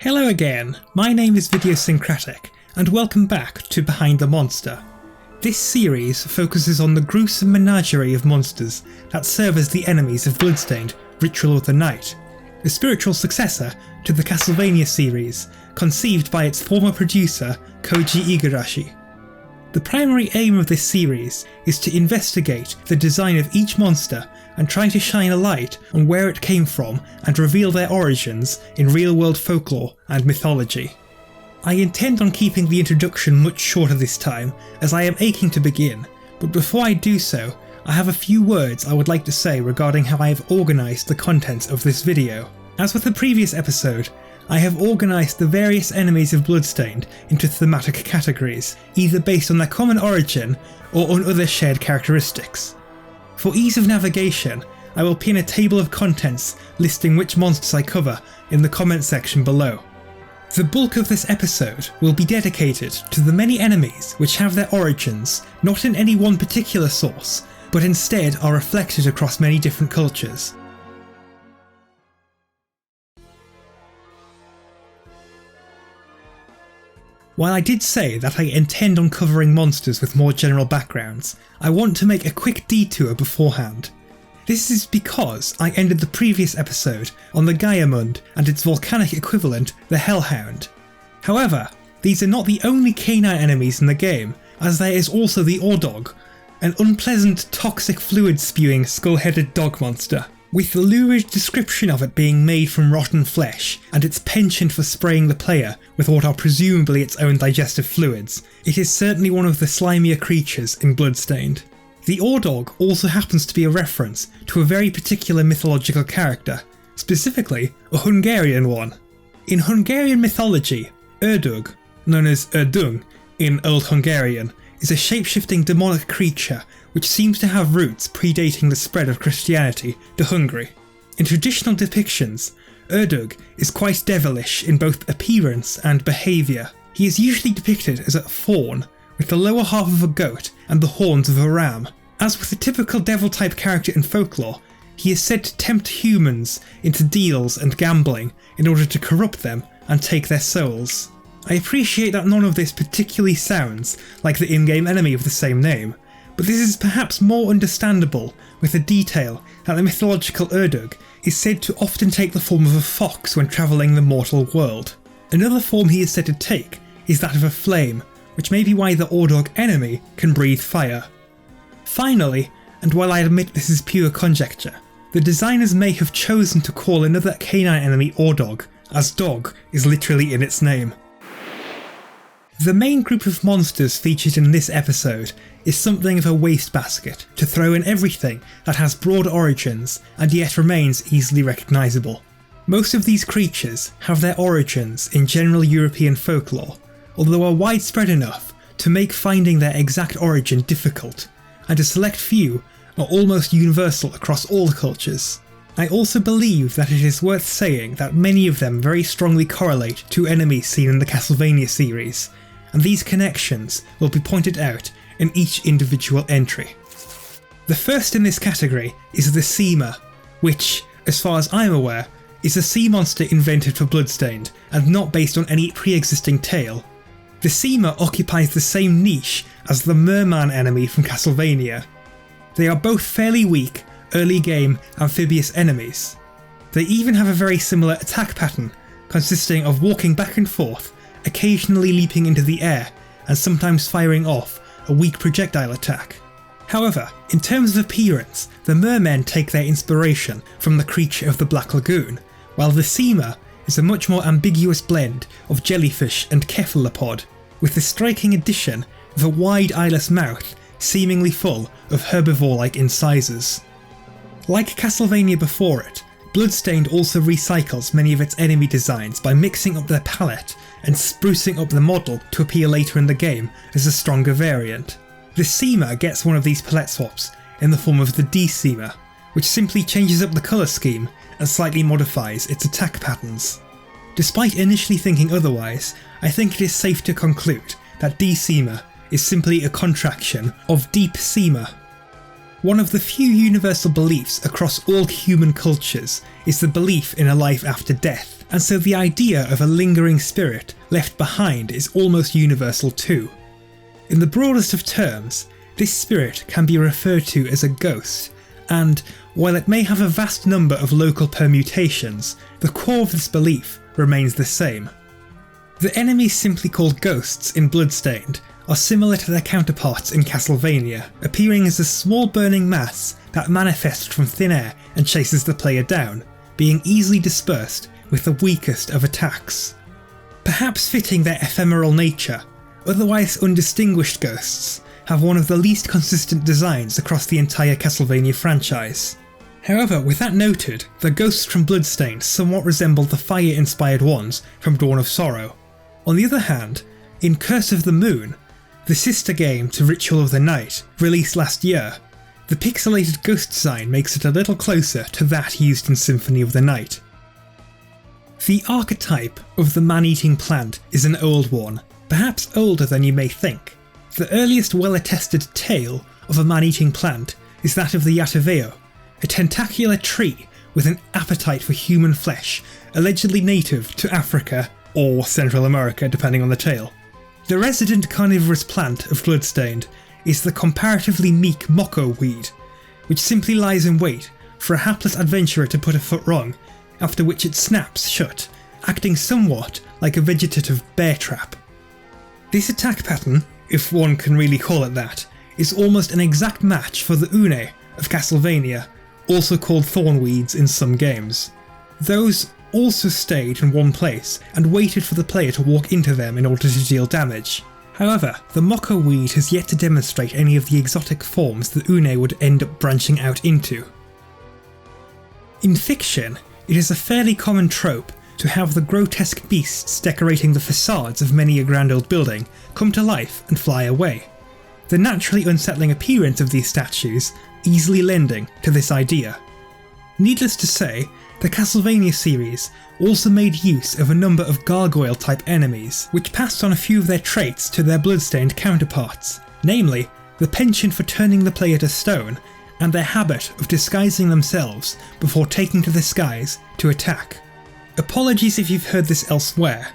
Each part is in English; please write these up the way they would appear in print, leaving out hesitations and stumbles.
Hello again, my name is Videosyncratic, and welcome back to Behind the Monster. This series focuses on the gruesome menagerie of monsters that serve as the enemies of Bloodstained, Ritual of the Night, the spiritual successor to the Castlevania series, conceived by its former producer Koji Igarashi. The primary aim of this series is to investigate the design of each monster and try to shine a light on where it came from and reveal their origins in real-world folklore and mythology. I intend on keeping the introduction much shorter this time, as I am aching to begin, but before I do so, I have a few words I would like to say regarding how I have organised the contents of this video. As with the previous episode, I have organised the various enemies of Bloodstained into thematic categories, either based on their common origin or on other shared characteristics. For ease of navigation, I will pin a table of contents listing which monsters I cover in the comment section below. The bulk of this episode will be dedicated to the many enemies which have their origins not in any one particular source, but instead are reflected across many different cultures. While I did say that I intend on covering monsters with more general backgrounds, I want to make a quick detour beforehand. This is because I ended the previous episode on the Gaiamund and its volcanic equivalent, the Hellhound. However, these are not the only canine enemies in the game, as there is also the Ordog, an unpleasant toxic fluid spewing skull-headed dog monster, with the lurid description of it being made from rotten flesh and its penchant for spraying the player with what are presumably its own digestive fluids. It is certainly one of the slimier creatures in Bloodstained. The Ordog also happens to be a reference to a very particular mythological character, specifically a Hungarian one. In Hungarian mythology, Ördög, known as Ördög in Old Hungarian, is a shape-shifting demonic creature which seems to have roots predating the spread of Christianity to Hungary. In traditional depictions, Ördög is quite devilish in both appearance and behaviour. He is usually depicted as a faun, with the lower half of a goat and the horns of a ram. As with the typical devil-type character in folklore, he is said to tempt humans into deals and gambling in order to corrupt them and take their souls. I appreciate that none of this particularly sounds like the in-game enemy of the same name, but this is perhaps more understandable with the detail that the mythological Ördög is said to often take the form of a fox when travelling the mortal world. Another form he is said to take is that of a flame, which may be why the Ordog enemy can breathe fire. Finally, and while I admit this is pure conjecture, the designers may have chosen to call another canine enemy Ordog, as dog is literally in its name. The main group of monsters featured in this episode is something of a wastebasket to throw in everything that has broad origins and yet remains easily recognisable. Most of these creatures have their origins in general European folklore, although are widespread enough to make finding their exact origin difficult, and a select few are almost universal across all cultures. I also believe that it is worth saying that many of them very strongly correlate to enemies seen in the Castlevania series, and these connections will be pointed out in each individual entry. The first in this category is the Sima, which, as far as I'm aware, is a sea monster invented for Bloodstained and not based on any pre-existing tale. The Sima occupies the same niche as the merman enemy from Castlevania. They are both fairly weak, early game amphibious enemies. They even have a very similar attack pattern, consisting of walking back and forth, occasionally leaping into the air, and sometimes firing off a weak projectile attack. However, in terms of appearance, the mermen take their inspiration from the creature of the Black Lagoon, while the Sima is a much more ambiguous blend of jellyfish and cephalopod, with the striking addition of a wide eyeless mouth seemingly full of herbivore-like incisors. Like Castlevania before it, Bloodstained also recycles many of its enemy designs by mixing up their palette and sprucing up the model to appear later in the game as a stronger variant. The Sima gets one of these palette swaps in the form of the D-Sima, which simply changes up the colour scheme and slightly modifies its attack patterns. Despite initially thinking otherwise, I think it is safe to conclude that D-Sima is simply a contraction of Deep Sima. One of the few universal beliefs across all human cultures is the belief in a life after death, and so the idea of a lingering spirit left behind is almost universal too. In the broadest of terms, this spirit can be referred to as a ghost, and while it may have a vast number of local permutations, the core of this belief remains the same. The enemies simply called ghosts in Bloodstained are similar to their counterparts in Castlevania, appearing as a small burning mass that manifests from thin air and chases the player down, being easily dispersed with the weakest of attacks. Perhaps fitting their ephemeral nature, otherwise undistinguished ghosts have one of the least consistent designs across the entire Castlevania franchise. However, with that noted, the ghosts from Bloodstained somewhat resemble the fire-inspired ones from Dawn of Sorrow. On the other hand, in Curse of the Moon, the sister game to Ritual of the Night, released last year, the pixelated ghost design makes it a little closer to that used in Symphony of the Night. The archetype of the man-eating plant is an old one, perhaps older than you may think. The earliest well-attested tale of a man-eating plant is that of the Yataveo, a tentacular tree with an appetite for human flesh, allegedly native to Africa or Central America depending on the tale. The resident carnivorous plant of Bloodstained is the comparatively meek moko weed, which simply lies in wait for a hapless adventurer to put a foot wrong, after which it snaps shut, acting somewhat like a vegetative bear trap. This attack pattern, if one can really call it that, is almost an exact match for the Une of Castlevania, also called thornweeds in some games. Those also stayed in one place and waited for the player to walk into them in order to deal damage. However, the moko weed has yet to demonstrate any of the exotic forms the Une would end up branching out into. In fiction, it is a fairly common trope to have the grotesque beasts decorating the facades of many a grand old building come to life and fly away. The naturally unsettling appearance of these statues easily lending to this idea. Needless to say, the Castlevania series also made use of a number of gargoyle-type enemies, which passed on a few of their traits to their Bloodstained counterparts, namely the penchant for turning the player to stone and their habit of disguising themselves before taking to the skies to attack. Apologies if you've heard this elsewhere,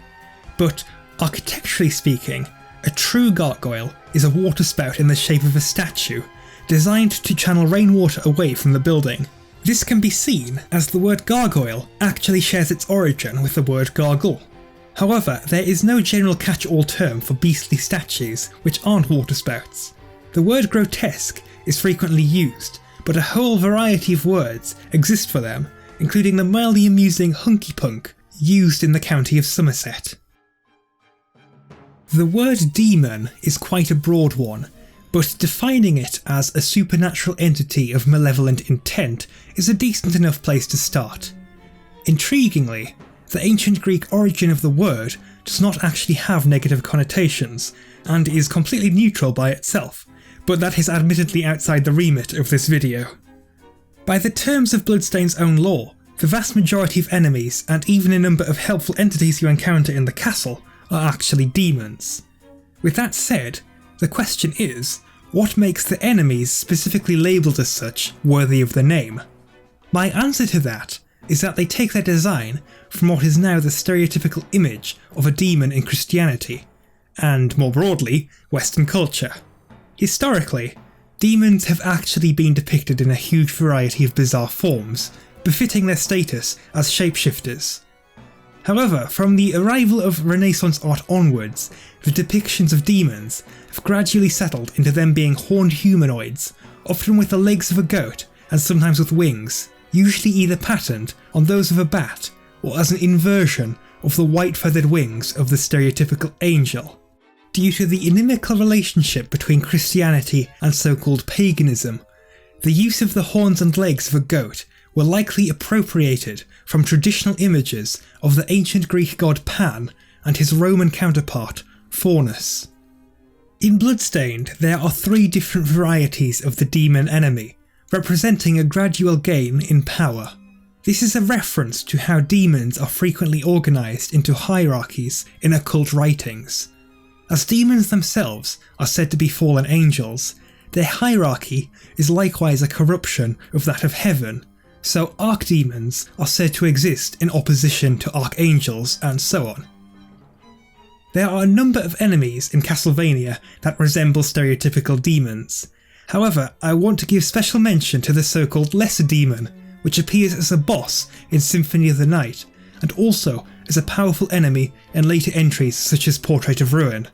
but architecturally speaking, a true gargoyle is a waterspout in the shape of a statue, designed to channel rainwater away from the building. This can be seen as the word gargoyle actually shares its origin with the word gargle. However, there is no general catch-all term for beastly statues which aren't waterspouts. The word grotesque is frequently used, but a whole variety of words exist for them, including the mildly amusing hunky punk used in the county of Somerset. The word demon is quite a broad one, but defining it as a supernatural entity of malevolent intent is a decent enough place to start. Intriguingly, the ancient Greek origin of the word does not actually have negative connotations, and is completely neutral by itself, but that is admittedly outside the remit of this video. By the terms of Bloodstained's own lore, the vast majority of enemies and even a number of helpful entities you encounter in the castle are actually demons. With that said, the question is, what makes the enemies specifically labelled as such worthy of the name? My answer to that is that they take their design from what is now the stereotypical image of a demon in Christianity, and more broadly, Western culture. Historically, demons have actually been depicted in a huge variety of bizarre forms, befitting their status as shapeshifters. However, from the arrival of Renaissance art onwards, the depictions of demons have gradually settled into them being horned humanoids, often with the legs of a goat and sometimes with wings, usually either patterned on those of a bat or as an inversion of the white feathered wings of the stereotypical angel. Due to the inimical relationship between Christianity and so-called paganism, the use of the horns and legs of a goat were likely appropriated from traditional images of the ancient Greek god Pan and his Roman counterpart, Faunus. In Bloodstained, there are 3 different varieties of the demon enemy, representing a gradual gain in power. This is a reference to how demons are frequently organised into hierarchies in occult writings. As demons themselves are said to be fallen angels, their hierarchy is likewise a corruption of that of heaven, so archdemons are said to exist in opposition to archangels and so on. There are a number of enemies in Castlevania that resemble stereotypical demons. However, I want to give special mention to the so-called Lesser Demon, which appears as a boss in Symphony of the Night, and also as a powerful enemy in later entries such as Portrait of Ruin.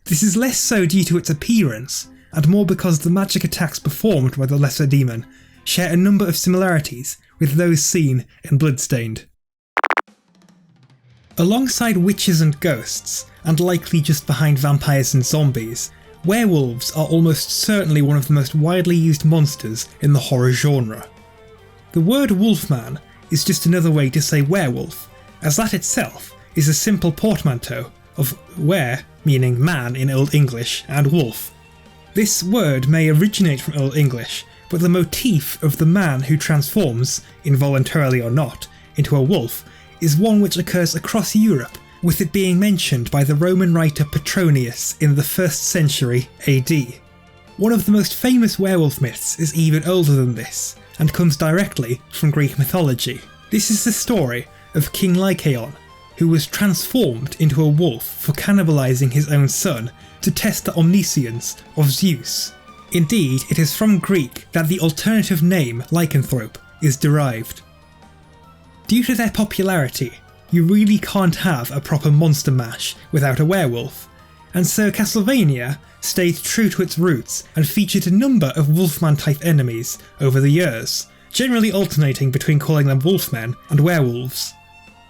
This is less so due to its appearance, and more because the magic attacks performed by the Lesser Demon share a number of similarities with those seen in Bloodstained. Alongside witches and ghosts, and likely just behind vampires and zombies, werewolves are almost certainly one of the most widely used monsters in the horror genre. The word wolfman is just another way to say werewolf, as that itself is a simple portmanteau of were, meaning man in Old English, and wolf. This word may originate from Old English, but the motif of the man who transforms, involuntarily or not, into a wolf is one which occurs across Europe, with it being mentioned by the Roman writer Petronius in the 1st century AD. One of the most famous werewolf myths is even older than this, and comes directly from Greek mythology. This is the story of King Lycaon, who was transformed into a wolf for cannibalising his own son to test the omniscience of Zeus. Indeed, it is from Greek that the alternative name lycanthrope is derived. Due to their popularity, you really can't have a proper monster mash without a werewolf, and so Castlevania stayed true to its roots and featured a number of wolfman type enemies over the years, generally alternating between calling them wolfmen and werewolves.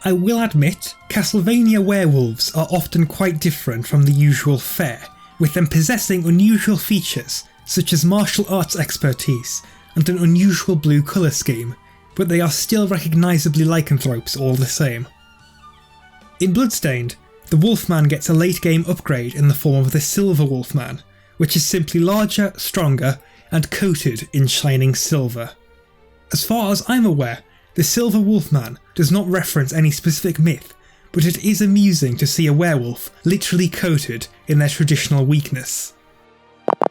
I will admit, Castlevania werewolves are often quite different from the usual fare, with them possessing unusual features such as martial arts expertise and an unusual blue colour scheme, but they are still recognisably lycanthropes all the same. In Bloodstained, the Wolfman gets a late game upgrade in the form of the Silver Wolfman, which is simply larger, stronger, and coated in shining silver. As far as I'm aware, the Silver Wolfman does not reference any specific myth, but it is amusing to see a werewolf literally coated in their traditional weakness.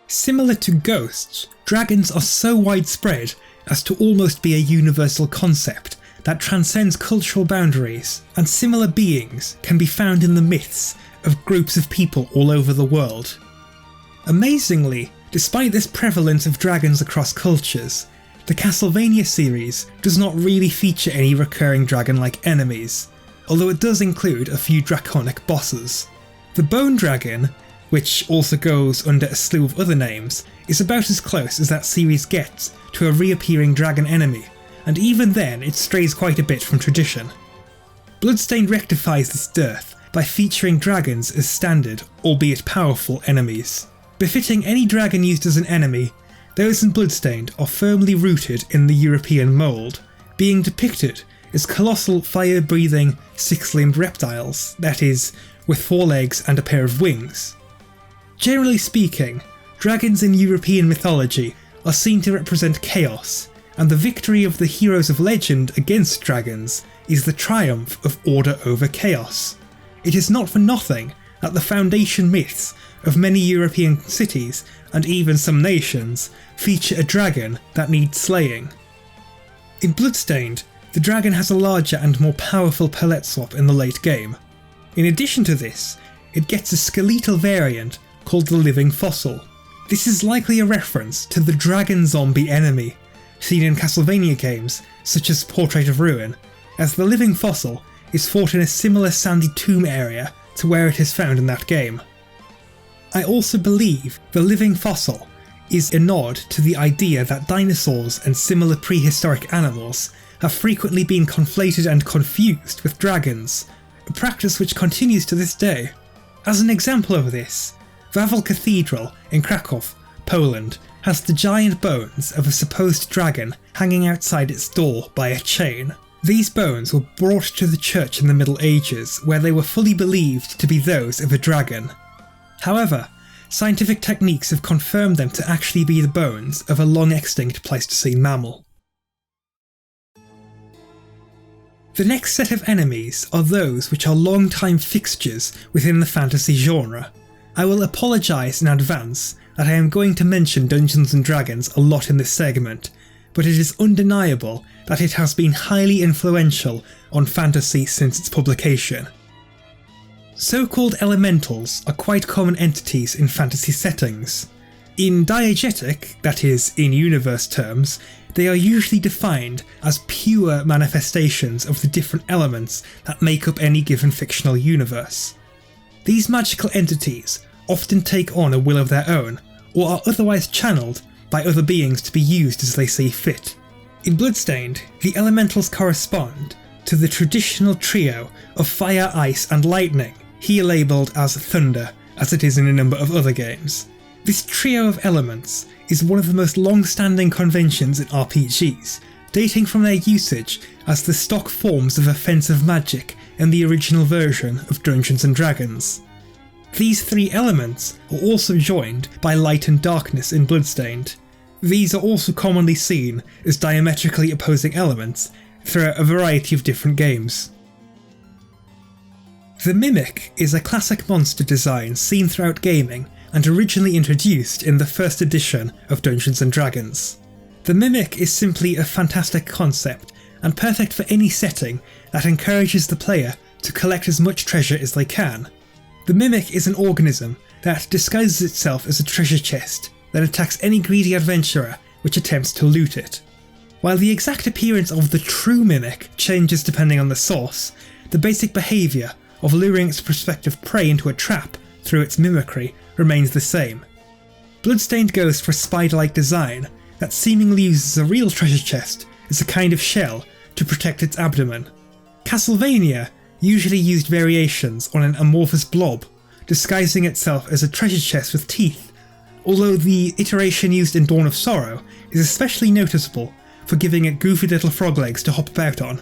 Similar to ghosts, dragons are so widespread as to almost be a universal concept that transcends cultural boundaries, and similar beings can be found in the myths of groups of people all over the world. Amazingly, despite this prevalence of dragons across cultures, the Castlevania series does not really feature any recurring dragon-like enemies, although it does include a few draconic bosses. The Bone Dragon, which also goes under a slew of other names, is about as close as that series gets to a reappearing dragon enemy, and even then it strays quite a bit from tradition. Bloodstained rectifies this dearth by featuring dragons as standard, albeit powerful, enemies. Befitting any dragon used as an enemy, those in Bloodstained are firmly rooted in the European mould, being depicted as colossal fire-breathing, six-limbed reptiles, that is, with 4 legs and a pair of wings. Generally speaking, dragons in European mythology are seen to represent chaos, and the victory of the heroes of legend against dragons is the triumph of order over chaos. It is not for nothing that the foundation myths of many European cities, and even some nations, feature a dragon that needs slaying. In Bloodstained, the dragon has a larger and more powerful palette swap in the late game. In addition to this, it gets a skeletal variant called the Living Fossil. This is likely a reference to the dragon zombie enemy, seen in Castlevania games such as Portrait of Ruin, as the Living Fossil is fought in a similar sandy tomb area to where it is found in that game. I also believe the Living Fossil is a nod to the idea that dinosaurs and similar prehistoric animals have frequently been conflated and confused with dragons, a practice which continues to this day. As an example of this, Wawel Cathedral in Krakow, Poland, has the giant bones of a supposed dragon hanging outside its door by a chain. These bones were brought to the church in the Middle Ages, where they were fully believed to be those of a dragon. However, scientific techniques have confirmed them to actually be the bones of a long extinct Pleistocene mammal. The next set of enemies are those which are long-time fixtures within the fantasy genre. I will apologise in advance that I am going to mention Dungeons & Dragons a lot in this segment, but it is undeniable that it has been highly influential on fantasy since its publication. So-called elementals are quite common entities in fantasy settings. In diegetic, that is, in universe terms, they are usually defined as pure manifestations of the different elements that make up any given fictional universe. These magical entities often take on a will of their own, or are otherwise channeled by other beings to be used as they see fit. In Bloodstained, the elementals correspond to the traditional trio of fire, ice and lightning, here labelled as thunder, as it is in a number of other games. This trio of elements is one of the most long-standing conventions in RPGs, dating from their usage as the stock forms of offensive magic in the original version of Dungeons & Dragons. These three elements are also joined by light and darkness in Bloodstained. These are also commonly seen as diametrically opposing elements throughout a variety of different games. The Mimic is a classic monster design seen throughout gaming and originally introduced in the first edition of Dungeons & Dragons. The Mimic is simply a fantastic concept and perfect for any setting that encourages the player to collect as much treasure as they can. The Mimic is an organism that disguises itself as a treasure chest that attacks any greedy adventurer which attempts to loot it. While the exact appearance of the true Mimic changes depending on the source, the basic behaviour of luring its prospective prey into a trap through its mimicry remains the same. Bloodstained goes for a spider-like design that seemingly uses a real treasure chest as a kind of shell to protect its abdomen. Castlevania usually used variations on an amorphous blob, disguising itself as a treasure chest with teeth, although the iteration used in Dawn of Sorrow is especially noticeable for giving it goofy little frog legs to hop about on.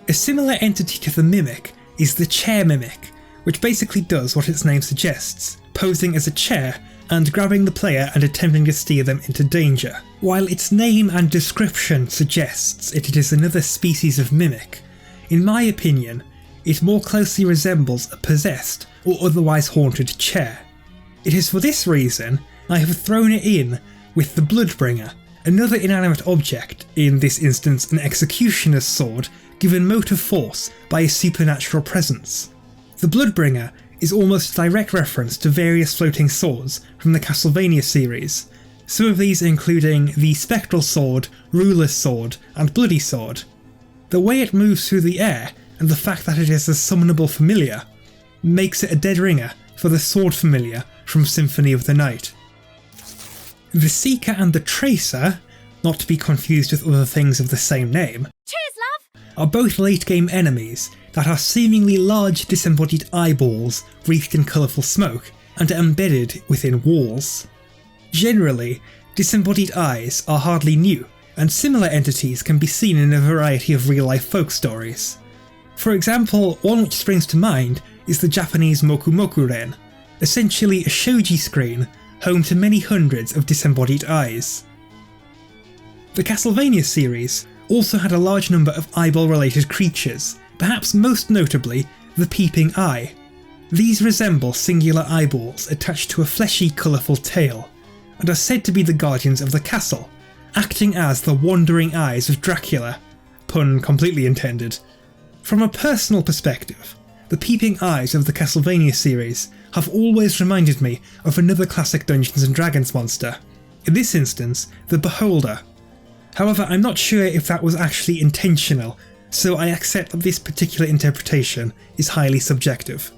A similar entity to the Mimic is the Chair Mimic, which basically does what its name suggests, posing as a chair and grabbing the player and attempting to steer them into danger. While its name and description suggests it is another species of Mimic, in my opinion, it more closely resembles a possessed or otherwise haunted chair. It is for this reason I have thrown it in with the Bloodbringer, another inanimate object, in this instance an executioner's sword, given motive force by a supernatural presence. The Bloodbringer is almost a direct reference to various floating swords from the Castlevania series, some of these including the Spectral Sword, Ruler's Sword and Bloody Sword. The way it moves through the air and the fact that it is a summonable familiar makes it a dead ringer for the sword familiar from Symphony of the Night. The Seeker and the Tracer, not to be confused with other things of the same name, are both late game enemies that are seemingly large disembodied eyeballs wreathed in colourful smoke and are embedded within walls. Generally, disembodied eyes are hardly new, and similar entities can be seen in a variety of real-life folk stories. For example, one which springs to mind is the Japanese Moku Moku Ren, essentially a shoji screen home to many hundreds of disembodied eyes. The Castlevania series also had a large number of eyeball-related creatures, perhaps most notably the Peeping Eye. These resemble singular eyeballs attached to a fleshy, colourful tail, and are said to be the guardians of the castle, acting as the wandering eyes of Dracula, pun completely intended. From a personal perspective, the Peeping Eyes of the Castlevania series have always reminded me of another classic Dungeons & Dragons monster, in this instance the Beholder. However, I'm not sure if that was actually intentional, so I accept that this particular interpretation is highly subjective.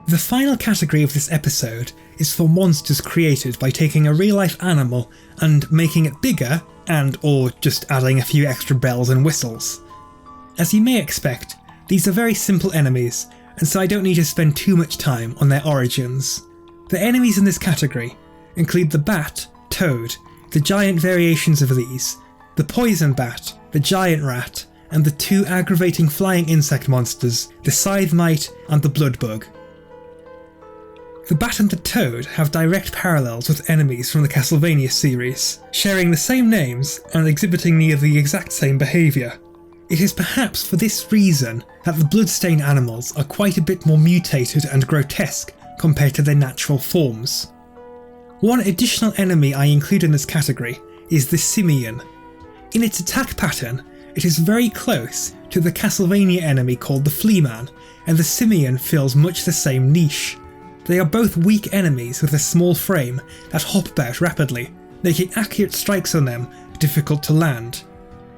The final category of this episode is for monsters created by taking a real-life animal and making it bigger and or just adding a few extra bells and whistles. As you may expect, these are very simple enemies, and so I don't need to spend too much time on their origins. The enemies in this category include the Bat, Toad, the giant variations of these, the Poison Bat, the Giant Rat, and the two aggravating flying insect monsters, the Scythe Mite and the Bloodbug. The Bat and the Toad have direct parallels with enemies from the Castlevania series, sharing the same names and exhibiting near the exact same behaviour. It is perhaps for this reason that the Bloodstained animals are quite a bit more mutated and grotesque compared to their natural forms. One additional enemy I include in this category is the Simian. In its attack pattern, it is very close to the Castlevania enemy called the Fleaman, and the Simian fills much the same niche. They are both weak enemies with a small frame that hop about rapidly, making accurate strikes on them difficult to land.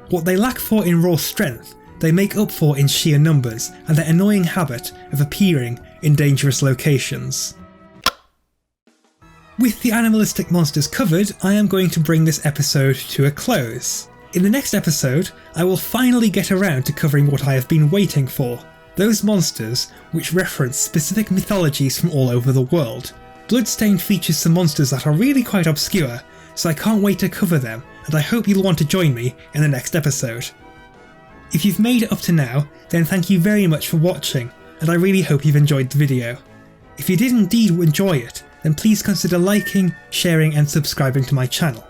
What they lack for in raw strength, they make up for in sheer numbers and their annoying habit of appearing in dangerous locations. With the animalistic monsters covered, I am going to bring this episode to a close. In the next episode, I will finally get around to covering what I have been waiting for, those monsters which reference specific mythologies from all over the world. Bloodstained features some monsters that are really quite obscure, so I can't wait to cover them, and I hope you'll want to join me in the next episode. If you've made it up to now, then thank you very much for watching, and I really hope you've enjoyed the video. If you did indeed enjoy it, then please consider liking, sharing and subscribing to my channel.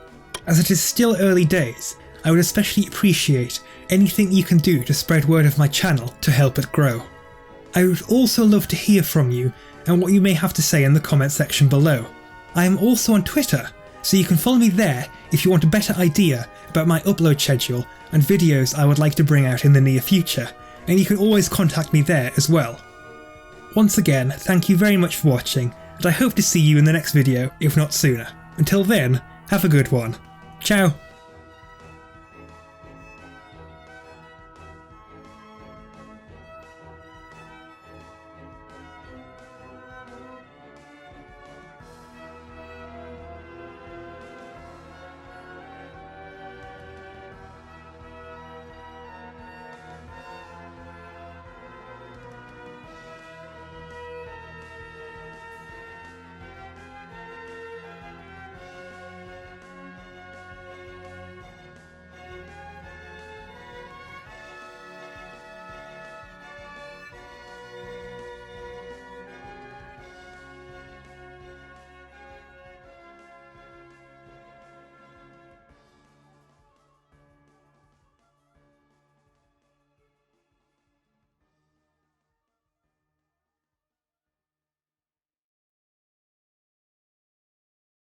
As it is still early days, I would especially appreciate anything you can do to spread word of my channel to help it grow. I would also love to hear from you and what you may have to say in the comment section below. I am also on Twitter, so you can follow me there if you want a better idea about my upload schedule and videos I would like to bring out in the near future, and you can always contact me there as well. Once again, thank you very much for watching, and I hope to see you in the next video, if not sooner. Until then, have a good one. Ciao!